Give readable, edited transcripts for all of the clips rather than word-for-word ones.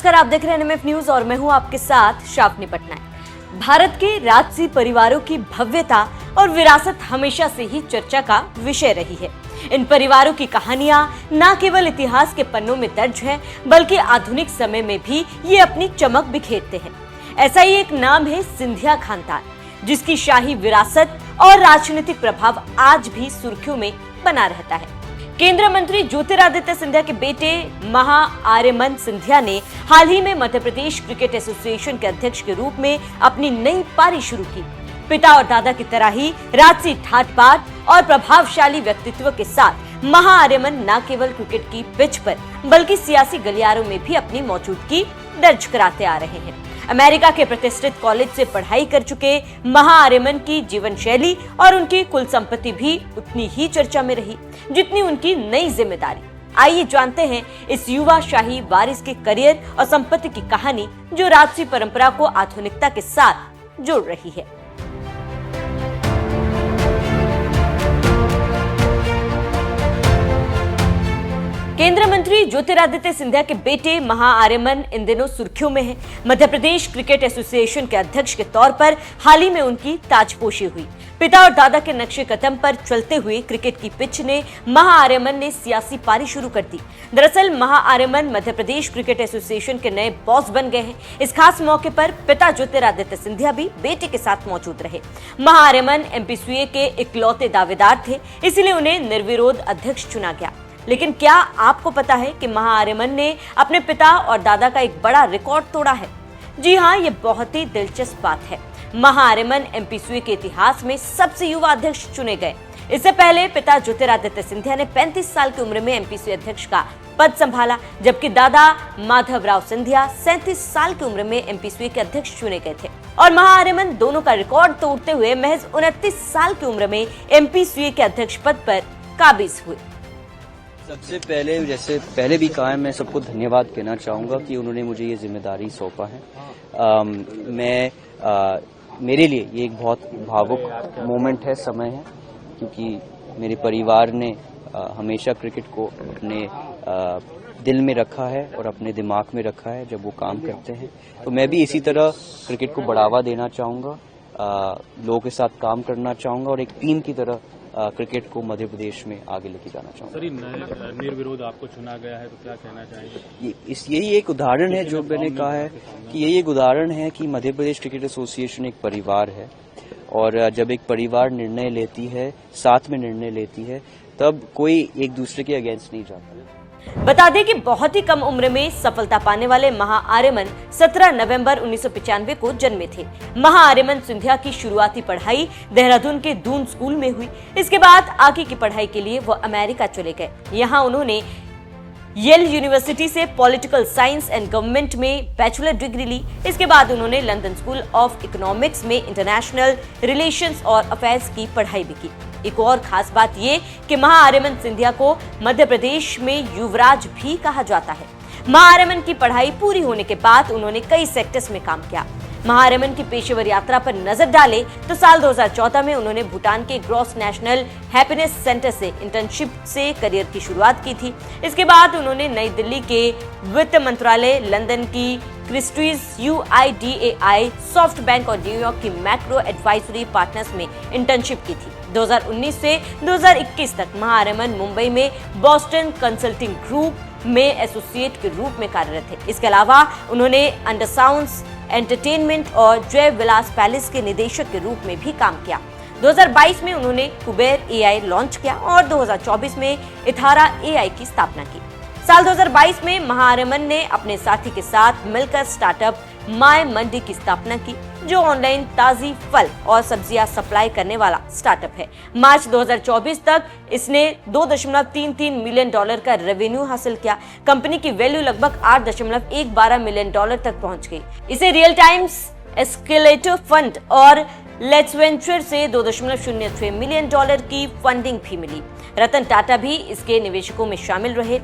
नमस्कार, आप देख रहे हैं एनएमएफ न्यूज और मैं हूं आपके साथ शाफनी पटनायक। भारत के राजसी परिवारों की भव्यता और विरासत हमेशा से ही चर्चा का विषय रही है। इन परिवारों की कहानियां न केवल इतिहास के पन्नों में दर्ज है, बल्कि आधुनिक समय में भी ये अपनी चमक बिखेरते हैं। ऐसा ही एक नाम है सिंधिया खानदान, जिसकी शाही विरासत और राजनीतिक प्रभाव आज भी सुर्खियों में बना रहता है। केंद्रीय मंत्री ज्योतिरादित्य सिंधिया के बेटे महा आर्यमन सिंधिया ने हाल ही में मध्य प्रदेश क्रिकेट एसोसिएशन के अध्यक्ष के रूप में अपनी नई पारी शुरू की। पिता और दादा की तरह ही राजसी ठाट बाट और प्रभावशाली व्यक्तित्व के साथ महा आर्यमन न केवल क्रिकेट की पिच पर बल्कि सियासी गलियारों में भी अपनी मौजूदगी दर्ज कराते आ रहे हैं। अमेरिका के प्रतिष्ठित कॉलेज से पढ़ाई कर चुके महा आर्यमन की जीवन शैली और उनकी कुल संपत्ति भी उतनी ही चर्चा में रही जितनी उनकी नई जिम्मेदारी। आइए जानते हैं इस युवा शाही वारिस के करियर और संपत्ति की कहानी, जो राजसी परंपरा को आधुनिकता के साथ जोड़ रही है। केंद्रीय मंत्री ज्योतिरादित्य सिंधिया के बेटे महा आर्यमन इन दिनों सुर्खियों में हैं। मध्य प्रदेश क्रिकेट एसोसिएशन के अध्यक्ष के तौर पर हाल ही में उनकी ताजपोशी हुई। पिता और दादा के नक्शे कदम पर चलते हुए क्रिकेट की पिच ने महा आर्यमन ने सियासी पारी शुरू कर दी। दरअसल महा आर्यमन मध्य प्रदेश क्रिकेट एसोसिएशन के नए बॉस बन गए हैं। इस खास मौके पर पिता ज्योतिरादित्य सिंधिया भी बेटे के साथ मौजूद रहे। महा आर्यमन एमपीसीए के इकलौते दावेदार थे, इसलिए उन्हें निर्विरोध अध्यक्ष चुना गया। लेकिन क्या आपको पता है कि महा आर्यमन ने अपने पिता और दादा का एक बड़ा रिकॉर्ड तोड़ा है? जी हाँ, ये बहुत ही दिलचस्प बात है। महा आर्यमन एमपीसीए के इतिहास में सबसे युवा अध्यक्ष चुने गए। इससे पहले पिता ज्योतिरादित्य सिंधिया ने 35 साल की उम्र में एमपीसीए अध्यक्ष का पद संभाला, जबकि दादा माधवराव सिंधिया 37 साल की उम्र में एमपीसीए के अध्यक्ष चुने गए थे। और महा आर्यमन दोनों का रिकॉर्ड तोड़ते हुए महज 29 साल की उम्र में एमपीसीए के अध्यक्ष पद पर काबिज हुए। सबसे पहले, जैसे पहले भी कहा है, मैं सबको धन्यवाद कहना चाहूँगा कि उन्होंने मुझे ये जिम्मेदारी सौंपा है। मेरे लिए ये एक बहुत भावुक मोमेंट है, समय है, क्योंकि मेरे परिवार ने हमेशा क्रिकेट को अपने दिल में रखा है और अपने दिमाग में रखा है जब वो काम करते हैं। तो मैं भी इसी तरह क्रिकेट को बढ़ावा देना चाहूँगा, लोगों के साथ काम करना चाहूँगा और एक टीम की तरह क्रिकेट को मध्य प्रदेश में आगे लेके जाना चाहूँगा। सर, निर्विरोध आपको चुना गया है, तो क्या कहना चाहेंगे? यही एक उदाहरण है, जो मैंने कहा है कि यही एक उदाहरण है कि मध्य प्रदेश क्रिकेट एसोसिएशन एक परिवार है, और जब एक परिवार निर्णय लेती है, साथ में निर्णय लेती है, तब कोई एक दूसरे के अगेंस्ट नहीं जाता। बता दें कि बहुत ही कम उम्र में सफलता पाने वाले महा आर्यमन 17 नवंबर 1995 को जन्मे थे। महा आर्यमन सिंधिया की शुरुआती पढ़ाई देहरादून के दून स्कूल में हुई। इसके बाद आगे की पढ़ाई के लिए वो अमेरिका चले गए। यहाँ उन्होंने येल यूनिवर्सिटी से पॉलिटिकल साइंस एंड गवर्नमेंट में बैचलर डिग्री ली। इसके बाद उन्होंने लंदन स्कूल ऑफ इकोनॉमिक्स में इंटरनेशनल रिलेशंस और अफेयर्स की पढ़ाई भी की। एक और खास बात ये कि महा आर्यमन सिंधिया को मध्य प्रदेश में युवराज भी कहा जाता है। महा आर्यमन की पढ़ाई पूरी होने के बाद उन्होंने कई सेक्टर्स में काम किया। महा आर्यमन की पेशेवर यात्रा पर नजर डालें तो साल 2014 में उन्होंने भूटान के ग्रॉस नेशनल हैप्पीनेस सेंटर से इंटर्नशिप से करियर की शुरुआत की थी। इसके बाद उन्होंने नई दिल्ली के वित्त मंत्रालय, लंदन की क्रिस्टीज UIDAI, सॉफ्ट बैंक और न्यूयॉर्क की मैक्रो एडवाइजरी पार्टनर्स में इंटर्नशिप की थी। 2019 से 2021 तक महा आर्यमन मुंबई में बॉस्टन कंसल्टिंग ग्रुप में एसोसिएट के रूप में कार्यरत थे। इसके अलावा उन्होंने अंडरसाउंड्स एंटरटेनमेंट और जय विलास पैलेस के निदेशक के रूप में भी काम किया। 2022 में उन्होंने कुबेर AI लॉन्च किया और 2024 में इथारा AI की स्थापना की। साल 2022 में महा आर्यमन ने अपने साथी के साथ मिलकर स्टार्टअप माय मंडी की स्थापना की, जो ऑनलाइन ताजी फल और सब्जियां सप्लाई करने वाला स्टार्टअप है। मार्च 2024 तक इसने $2.33 मिलियन का रेवेन्यू हासिल किया। कंपनी की वैल्यू लगभग $8.12 मिलियन तक पहुंच गई। इसे रियल टाइम्स एस्केलेटर फंड और लेट्स वेंचर से $2.06 मिलियन की फंडिंग भी मिली। रतन टाटा भी इसके निवेशकों में शामिल रहे।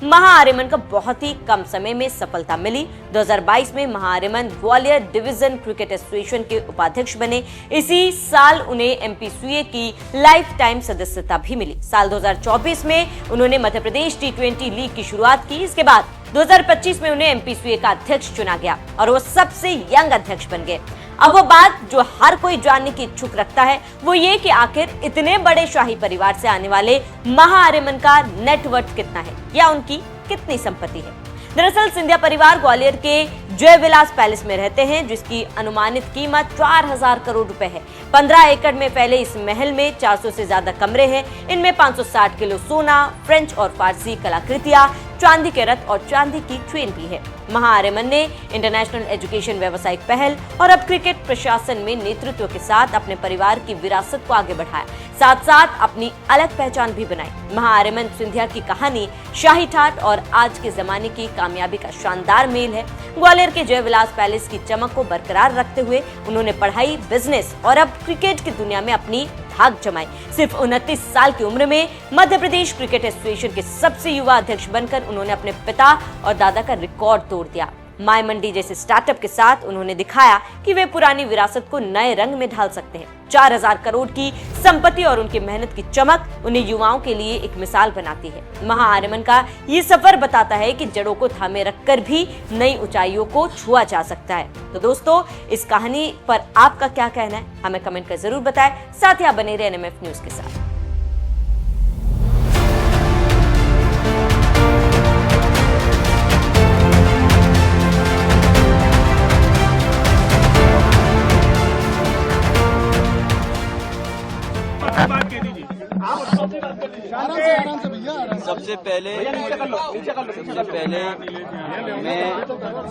महा आर्यमन को बहुत ही कम समय में सफलता मिली। 2022 में महा Aryaman Gwalior division cricket association के उपाध्यक्ष बने। इसी साल उन्हें एमपीसीए की लाइफ टाइम सदस्यता भी मिली। साल 2024 में उन्होंने मध्य प्रदेश T20 लीग की शुरुआत की। इसके बाद 2025 में उन्हें एमपीसीए का अध्यक्ष चुना गया और वो सबसे यंग अध्यक्ष बन गए। अब वो बात जो हर कोई जानने की इच्छुक रखता है वो ये कि आखिर इतने बड़े शाही परिवार से आने वाले महाआर्यमन का नेटवर्थ कितना है या उनकी कितनी संपत्ति है। दरअसल सिंधिया परिवार ग्वालियर के जय विलास पैलेस में रहते हैं, जिसकी अनुमानित कीमत 4000 करोड़ रुपए है। 15 एकड़ में फैले इस महल में 400 से ज्यादा कमरे हैं। इनमें 560 किलो सोना, फ्रेंच और फारसी कलाकृतियां, चांदी के रथ और चांदी की ट्रेन भी है। महाआर्यमन ने इंटरनेशनल एजुकेशन व्यावसायिक पहल और अब क्रिकेट प्रशासन में नेतृत्व के साथ अपने परिवार की विरासत को आगे बढ़ाया, साथ साथ अपनी अलग पहचान भी बनाई। महाआर्यमन सिंधिया की कहानी शाही ठाठ और आज के जमाने की कामयाबी का शानदार मेल है। ग्वालियर के जय विलास पैलेस की चमक को बरकरार रखते हुए उन्होंने पढ़ाई, बिजनेस और अब क्रिकेट की दुनिया में अपनी धाक जमाई। सिर्फ 29 साल की उम्र में मध्य प्रदेश क्रिकेट एसोसिएशन के सबसे युवा अध्यक्ष बनकर उन्होंने अपने पिता और दादा का रिकॉर्ड तोड़ दिया। माय मंडी जैसे स्टार्टअप के साथ उन्होंने दिखाया कि वे पुरानी विरासत को नए रंग में ढाल सकते हैं। 4000 करोड़ की संपत्ति और उनकी मेहनत की चमक उन्हें युवाओं के लिए एक मिसाल बनाती है। महाआर्यमन का ये सफर बताता है कि जड़ों को थामे रखकर भी नई ऊंचाइयों को छुआ जा सकता है। तो दोस्तों, इस कहानी पर आपका क्या कहना है, हमें कमेंट कर जरूर बताएं। साथ ही आप बने रहे NMF न्यूज के साथ।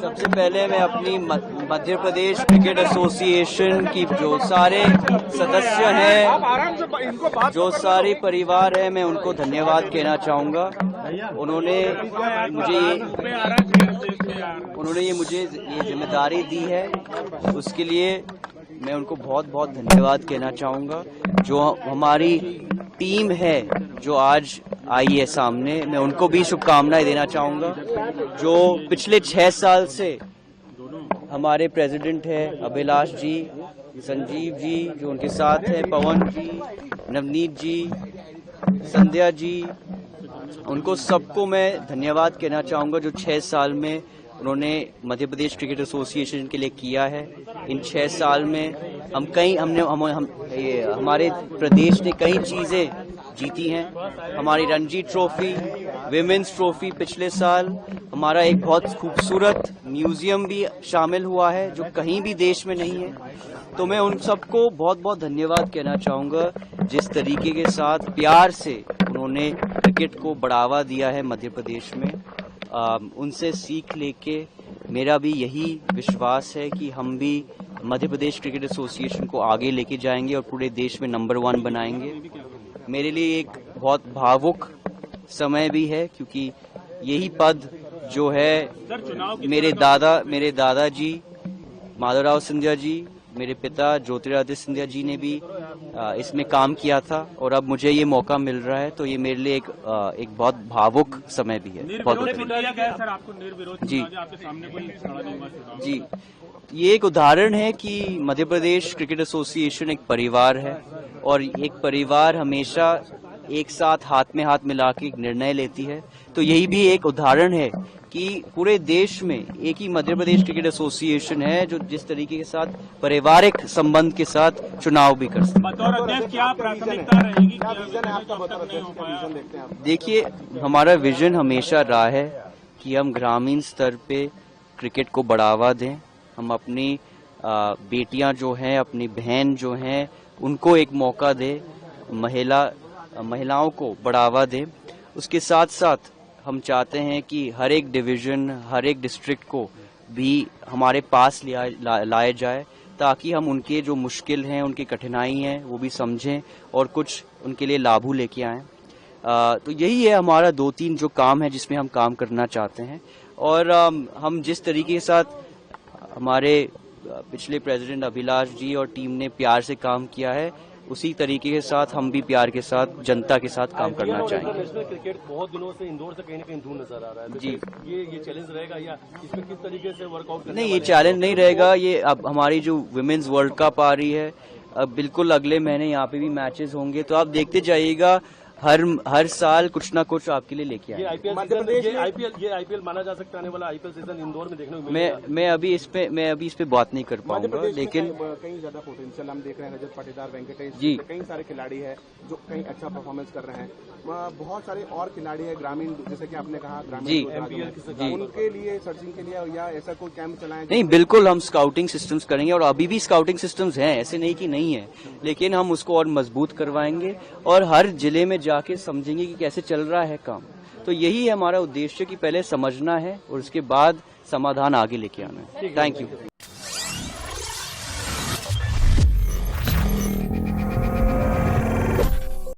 सबसे पहले मैं अपनी मध्य प्रदेश क्रिकेट एसोसिएशन की जो सारे सदस्य हैं, जो सारे परिवार है, मैं उनको धन्यवाद कहना चाहूँगा। उन्होंने मुझे ये जिम्मेदारी दी है, उसके लिए मैं उनको बहुत बहुत धन्यवाद कहना चाहूँगा। जो हमारी टीम है जो आज आई है सामने, मैं उनको भी शुभकामनाएं देना चाहूँगा। जो पिछले 6 साल से हमारे प्रेसिडेंट है अभिलाष जी, संजीव जी, जो उनके साथ है पवन जी, नवनीत जी, संध्या जी, उनको सबको मैं धन्यवाद कहना चाहूँगा जो 6 साल में उन्होंने मध्य प्रदेश क्रिकेट एसोसिएशन के लिए किया है। इन 6 साल में हमारे प्रदेश ने कई चीजें जीती हैं। हमारी रणजी ट्रॉफी, विमेंस ट्रॉफी पिछले साल, हमारा एक बहुत खूबसूरत म्यूजियम भी शामिल हुआ है जो कहीं भी देश में नहीं है। तो मैं उन सबको बहुत बहुत धन्यवाद कहना चाहूँगा जिस तरीके के साथ प्यार से उन्होंने क्रिकेट को बढ़ावा दिया है मध्य प्रदेश में। उनसे सीख लेके मेरा भी यही विश्वास है कि हम भी मध्य प्रदेश क्रिकेट एसोसिएशन को आगे लेके जाएंगे और पूरे देश में नंबर 1 बनाएंगे। मेरे लिए एक बहुत भावुक समय भी है, क्योंकि यही पद जो है मेरे दादाजी माधवराव सिंधिया जी, मेरे पिता ज्योतिरादित्य सिंधिया जी ने भी इसमें काम किया था और अब मुझे ये मौका मिल रहा है। तो ये मेरे लिए एक बहुत भावुक समय भी है। जी, ये एक उदाहरण है कि मध्य प्रदेश क्रिकेट एसोसिएशन एक परिवार है और एक परिवार हमेशा एक साथ हाथ में हाथ मिला के एक निर्णय लेती है। तो यही भी एक उदाहरण है कि पूरे देश में एक ही मध्य प्रदेश क्रिकेट एसोसिएशन है जो जिस तरीके के साथ पारिवारिक संबंध के साथ चुनाव भी कर सकते हैं। देखिए, हमारा विजन हमेशा रहा है कि हम ग्रामीण स्तर पे क्रिकेट को बढ़ावा दें। हम अपनी बेटियां जो हैं, अपनी बहन जो हैं, उनको एक मौका दें, महिलाओं को बढ़ावा दें। उसके साथ साथ हम चाहते हैं कि हर एक डिवीजन, हर एक डिस्ट्रिक्ट को भी हमारे पास लाया जाए ताकि हम उनके जो मुश्किल हैं, उनकी कठिनाई हैं, वो भी समझें और कुछ उनके लिए लाभू लेके आएं। तो यही है हमारा 2-3 जो काम है जिसमें हम काम करना चाहते हैं। और हम जिस तरीके के साथ हमारे पिछले प्रेसिडेंट अभिलाष जी और टीम ने प्यार से काम किया है, उसी तरीके के साथ हम भी प्यार के साथ जनता के साथ काम करना चाहेंगे। क्रिकेट बहुत दिनों से इंदौर से कहीं न कहीं दूर नजर आ रहा है। जी, ये चैलेंज रहेगा या इसमें किस तरीके से वर्कआउट? नहीं, ये चैलेंज नहीं रहेगा। ये अब हमारी जो विमेंस वर्ल्ड कप आ रही है, अब बिल्कुल अगले महीने यहाँ पे भी मैचेस होंगे, तो आप देखते जाइएगा। हर साल कुछ ना कुछ आपके लिए लेके ये आए। आईपीएल माना जा सकता है, आने वाला आईपीएल सीजन इंदौर में देखने को मिलेगा। मैं अभी इस पे बात नहीं कर पाऊंगा, लेकिन कहीं ज्यादा पोटेंशियल हम देख रहे हैं। रजत पाटीदार, वेंकटेश जी, कई सारे खिलाड़ी हैं जो कहीं अच्छा परफॉर्मेंस कर रहे हैं। बहुत सारे और खिलाड़ी हैं ग्रामीण, जैसे कि आपने कहा जी, ग्रामीण, उनके लिए सर्चिंग के लिए या ऐसा कोई कैंप चलाएं? नहीं, बिल्कुल हम स्काउटिंग सिस्टम्स करेंगे, और अभी भी स्काउटिंग सिस्टम्स हैं, ऐसे नहीं कि नहीं है, लेकिन हम उसको और मजबूत करवाएंगे और हर जिले में जाके समझेंगे कि कैसे चल रहा है काम। तो यही है हमारा उद्देश्य कि पहले समझना है और उसके बाद समाधान आगे लेके आना है। Thank you.